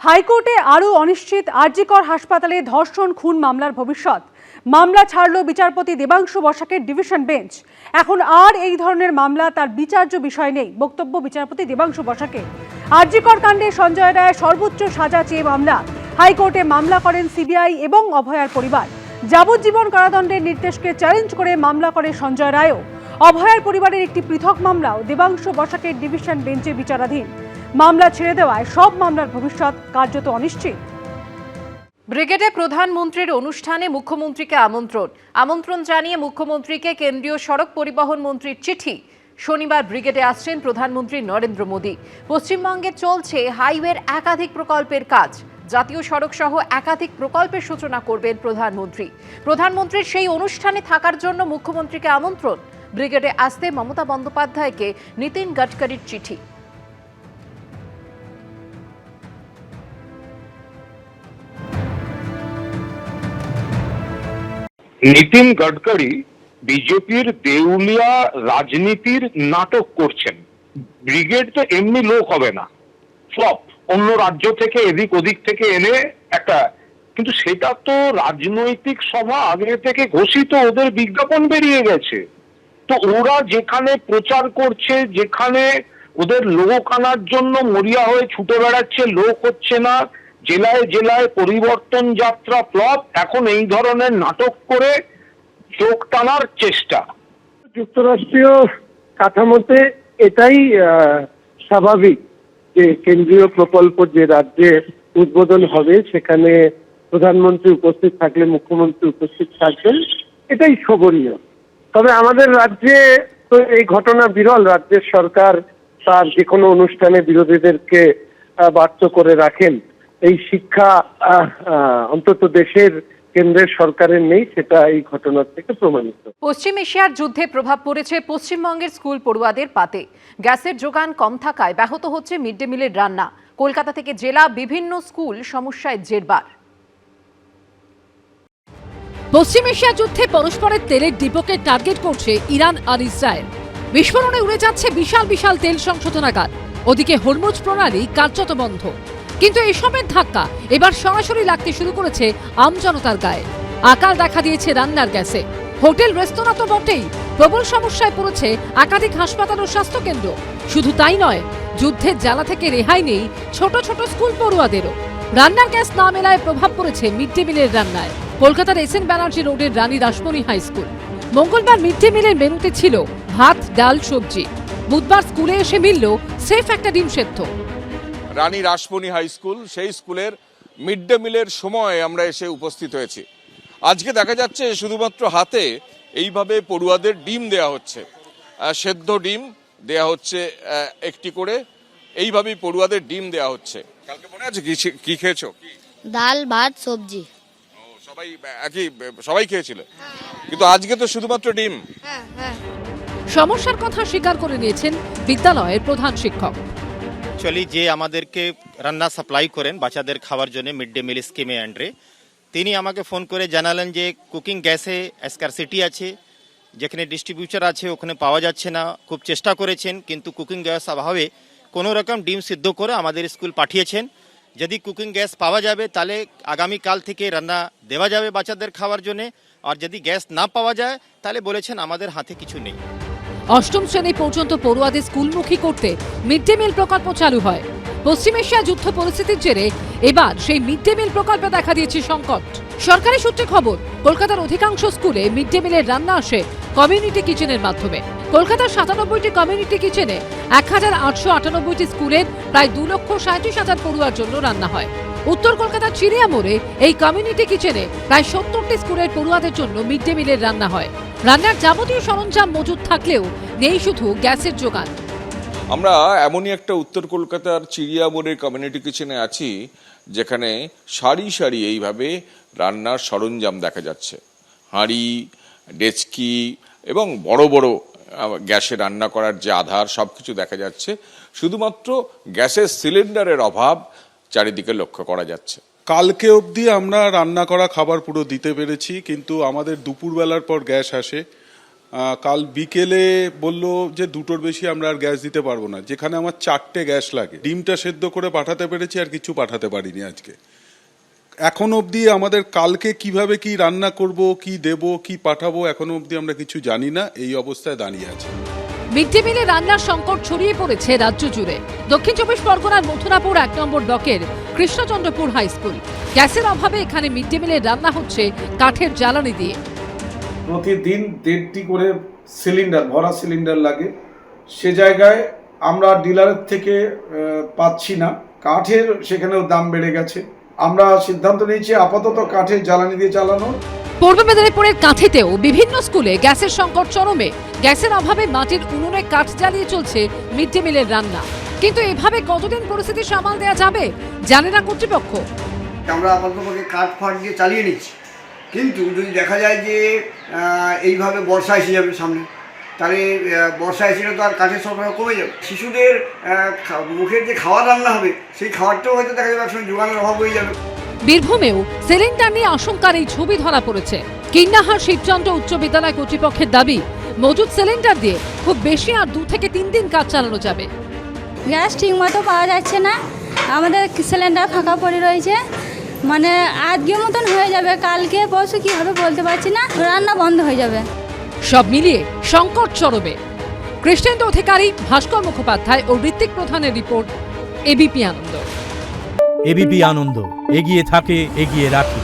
হাইকোর্টে আরও অনিশ্চিত আরজিকর হাসপাতালে ধর্ষণ খুন মামলার ভবিষ্যৎ। মামলা ছাড়ল বিচারপতি দেবাংশু বসাকের ডিভিশন বেঞ্চ। এখন আর এই ধরনের মামলা তার বিচার্য বিষয় নেই, বক্তব্য বিচারপতি দেবাংশু বসাকের। আরজিকর কাণ্ডে সঞ্জয় রায় সর্বোচ্চ সাজা চেয়ে মামলা। হাইকোর্টে মামলা করেন সিবিআই এবং অভয়ার পরিবার। যাবজ্জীবন কারাদণ্ডের নির্দেশকে চ্যালেঞ্জ করে মামলা করে সঞ্জয় রায়ও। অভয়ার পরিবারের একটি পৃথক মামলাও দেবাংশু বসাকের ডিভিশন বেঞ্চে বিচারাধীন। মামলা ছেড়ে দেওয়ায় সব মামলার ভবিষ্যৎ কার্যত অনিশ্চিত। ব্রিগেডে প্রধানমন্ত্রীর অনুষ্ঠানে মুখ্যমন্ত্রীকে আমন্ত্রণ জানিয়ে মুখ্যমন্ত্রীকে কেন্দ্রীয় সড়ক পরিবহন মন্ত্রীর চিঠি। শনিবার ব্রিগেডে আসছেন প্রধানমন্ত্রী নরেন্দ্র মোদী। পশ্চিমবঙ্গে চলছে হাইওয়ের একাধিক প্রকল্পের কাজ। জাতীয় সড়ক সহ একাধিক প্রকল্পের সূচনা করবেন প্রধানমন্ত্রীর সেই অনুষ্ঠানে থাকার জন্য মুখ্যমন্ত্রীকে আমন্ত্রণ। ব্রিগেডে আসতে মমতা বন্দ্যোপাধ্যায়কে নীতিন গডকরির চিঠি। নীতিন গডকরি বিজেপির দেউলিয়া রাজনীতির নাটক করছেন। ব্রিগেড তো এমনি লোক হবে না, ফ্লপ, অন্য রাজ্য থেকে এদিক ওদিক থেকে এনে একটা, কিন্তু সেটা তো রাজনৈতিক সভা আগে থেকে ঘোষিত, ওদের বিজ্ঞাপন বেরিয়ে গেছে। তো ওরা যেখানে প্রচার করছে, যেখানে ওদের লোক আনার জন্য মরিয়া হয়ে ছুটে বেড়াচ্ছে, লোক হচ্ছে না, জেলায় জেলায় পরিবর্তন যাত্রা ফ্লপ, এখন এই ধরনের নাটক করে চোখ টানার চেষ্টা। যুক্তরাষ্ট্রীয় কাঠামোতে এটাই স্বাভাবিক যে কেন্দ্রীয় প্রকল্প যে রাজ্যে উদ্বোধন হবে সেখানে প্রধানমন্ত্রী উপস্থিত থাকলে মুখ্যমন্ত্রী উপস্থিত থাকবেন, এটাই শোভনীয়। তবে আমাদের রাজ্যে তো এই ঘটনা বিরল। রাজ্যের সরকার তার যে কোনো অনুষ্ঠানে বিরোধীদেরকে বাধ্য করে রাখেন। এই শিক্ষা অন্তত দেশের কেন্দ্রের সরকারের নেই, সেটা এই ঘটনার থেকে প্রমাণিত। পশ্চিম এশিয়ার যুদ্ধে প্রভাব পড়েছে পশ্চিমবঙ্গের স্কুল পড়ুয়াদের পাতে। গ্যাসের যোগান কম থাকায় ব্যাহত হচ্ছে মিড ডে মিলের রান্না। কলকাতা থেকে জেলা বিভিন্ন স্কুল সমস্যায় জেরবার। পশ্চিম এশিয়া যুদ্ধে পরস্পরের তেলের ডিপোকে টার্গেট করছে ইরান আর ইসরায়েল। বিস্ফোরণে উড়ে যাচ্ছে বিশাল বিশাল তেল সংশোধনাগার। ওদিকে হরমুজ প্রণালী কার্যত বন্ধ। কিন্তু এসবের ধাক্কা এবার সরাসরি লাগতে শুরু করেছে আমজনতার গায়ে। আকাল দেখা দিয়েছে রান্নার গ্যাসে। হোটেল রেস্তোরাঁ তো বটেই, প্রবল সমস্যায় পড়েছে একাধিক হাসপাতাল ও স্বাস্থ্যকেন্দ্র। শুধু তাই নয়, যুদ্ধের জ্বালা থেকে রেহাই নেই ছোট ছোট স্কুল পড়ুয়াদেরও। রান্নার গ্যাস না মেলায় প্রভাব পড়েছে মিড ডে মিলের রান্নায়। কলকাতার এস এন ব্যানার্জি রোডের রানী রাসমণি হাই স্কুল। মঙ্গলবার মিড ডে মিলের মেনুতে ছিল ভাত, ডাল, সবজি। বুধবার স্কুলে এসে মিলল সেফ একটা ডিম সেদ্ধ। রানী রাসমণি হাই স্কুল, সেই স্কুলের মিড ডে মিলের সময় আমরা এসে উপস্থিত হয়েছি। আজকে দেখা যাচ্ছে শুধুমাত্র হাতে এইভাবে পড়ুয়াদের ডিম দেয়া হচ্ছে, সেদ্ধ ডিম দেয়া হচ্ছে একটি করে, এইভাবেই পড়ুয়াদের ডিম দেয়া হচ্ছে। কালকে মনে আছে কি খেয়েছো? ডাল, ভাত, সবজি। সবাই একই, সবাই খেয়েছিল, কিন্তু আজকে তো শুধুমাত্র ডিম। সমস্যার কথা স্বীকার করে নিয়েছেন বিদ্যালয়ের প্রধান শিক্ষক। অ্যাকচুয়ালি যে আমাদেরকে রান্না সাপ্লাই করেন বাচ্চাদের খাওয়ার জন্য মিড ডে মিল স্কিমে আন্ডারে, তিনি আমাকে ফোন করে জানালেন যে কুকিং গ্যাসে স্কারসিটি আছে, যেখানে ডিস্ট্রিবিউটার আছে ওখানে পাওয়া যাচ্ছে না। খুব চেষ্টা করেছেন, কিন্তু কুকিং গ্যাস অভাবে কোনো রকম ডিম সিদ্ধ করে আমাদের স্কুল পাঠিয়েছেন। যদি কুকিং গ্যাস পাওয়া যাবে তাহলে আগামীকাল থেকে রান্না দেওয়া যাবে বাচ্চাদের খাওয়ার জন্য। আর যদি গ্যাস না পাওয়া যায় তাহলে বলেছেন আমাদের হাতে কিছু নেই। অষ্টম শ্রেণী পর্যন্ত পড়ুয়াদের স্কুলমুখী করতে মিড ডে মিল প্রকল্প চালু হয়। পশ্চিম এশিয়া যুদ্ধ পরিস্থিতির জেরে এবার সেই মিড ডে মিল প্রকল্পে দেখা দিয়েছে সংকট। সরকারি সূত্রে খবর, কলকাতার অধিকাংশ স্কুলে মিড ডে মিলের রান্না আসে কমিউনিটি কিচেনের মাধ্যমে। কলকাতার 97টি কমিউনিটি কিচেনে 1898টি স্কুলের প্রায় 2,37,000 পড়ুয়ার জন্য রান্না হয়। উত্তর কলকাতার চিড়িয়া মোড়ে এই কমিউনিটি কিচেনে প্রায় 70টি স্কুলের পড়ুয়াদের জন্য মিড ডে মিলের রান্না হয়। রান্নার যাবতীয় সরঞ্জাম মজুদ থাকলেও নেই শুধু গ্যাসের যোগান। আমরা এমনই একটা উত্তর কলকাতার চিড়িয়া মোড়ের কমিউনিটি কিচেনে আছি, যেখানে সারি সারি এইভাবে রান্নার সরঞ্জাম দেখা যাচ্ছে। হাঁড়ি, ডেচকি এবং বড় বড় গ্যাসে রান্না করার যে আধার, সবকিছু দেখা যাচ্ছে। শুধুমাত্র গ্যাসের সিলিন্ডারের অভাব চারিদিকে লক্ষ্য করা যাচ্ছে। কালকে অবধি আমরা রান্না করা খাবার পুরো দিতে পেরেছি, কিন্তু আমাদের দুপুরবেলার পর গ্যাস আসে। কাল বিকেলে বলল যে 2টোর বেশি আমরা আর গ্যাস দিতে পারবো না, যেখানে আমার 4টে গ্যাস লাগে। ডিমটা সেদ্ধ করে পাঠাতে পেরেছি, আর কিছু পাঠাতে পারিনি আজকে। এখন অবধি আমাদের কালকে কিভাবে কি রান্না করব, কি দেব, কি পাঠাবো, এখনো অবধি আমরা কিছু জানি না। এই অবস্থায় দাঁড়িয়ে আছে। মিড ডে মিলে রান্নার সংকট ছড়িয়ে পড়েছে রাজ্য জুড়ে। দক্ষিণ 24 পরগনার মথুরাপুর 1 নম্বর ব্লকের কৃষ্ণচন্দ্রপুর হাই স্কুল। গ্যাসের অভাবে এখানে মিড ডে মিলের রান্না হচ্ছে কাঠের জ্বালানি দিয়ে। প্রতিদিন 1.5টি করে সিলিন্ডার, ভরা সিলিন্ডার লাগে। সে জায়গায় আমরা ডিলারের থেকে পাচ্ছি না। কাঠের সেখানেও দাম বেড়ে গেছে। আমরা সিদ্ধান্ত নিয়েছি আপাতত কাঠের জ্বালানি দিয়ে চালানো। পূর্ব মেদিনীপুরের কাঁথিতেও বিভিন্ন স্কুলে গ্যাসের সংকট চরমে। গ্যাসের অভাবে মাটির উনুনে কাঠ জ্বালিয়ে চলছে মিড ডে মিলের রান্না। কিন্তু এভাবে কতদিন পরিস্থিতি সামাল দেওয়া যাবে জানে না কর্তৃপক্ষ। আমরা আপাতত কাঠ ফাট দিয়ে চালিয়ে নিচ্ছি, কিন্তু যদি দেখা যায় যে এইভাবে বর্ষা এসে যাবে সামনে, তাহলে বর্ষা এসে তো আর কাঠের সরবরাহ কমে যাবে। শিশুদের মুখের যে খাওয়ার রান্না হবে, সেই খাবারটাও হয়তো দেখা যাবে একসময় যোগানের অভাব হয়ে যাবে। বীরভূমেও সিলিন্ডার নিয়ে আশঙ্কার এই ছবি ধরা পড়েছে। কিন্নাহার শিবচন্দ্র উচ্চ বিদ্যালয় কর্তৃপক্ষের দাবি, মজুদ সিলিন্ডার দিয়ে খুব বেশি আর 2 থেকে 3 দিন কাজ চালানো যাবে। গ্যাস ঠিক মতো পাওয়া যাচ্ছে না, আমাদের সিলিন্ডার ফাঁকা পড়ে রয়েছে। মানে আজকের মতন হয়ে যাবে, কালকে পরশু কি হবে বলতে পারছি না, রান্না বন্ধ হয়ে যাবে। সব মিলিয়ে সংকট চরমে। কৃষ্ণেন্দু অধিকারী, ভাস্কর মুখোপাধ্যায় ও ঋত্বিক প্রধানের রিপোর্ট, এবিপি আনন্দ। এবিপি আনন্দ, এগিয়ে থাকে, এগিয়ে রাখে।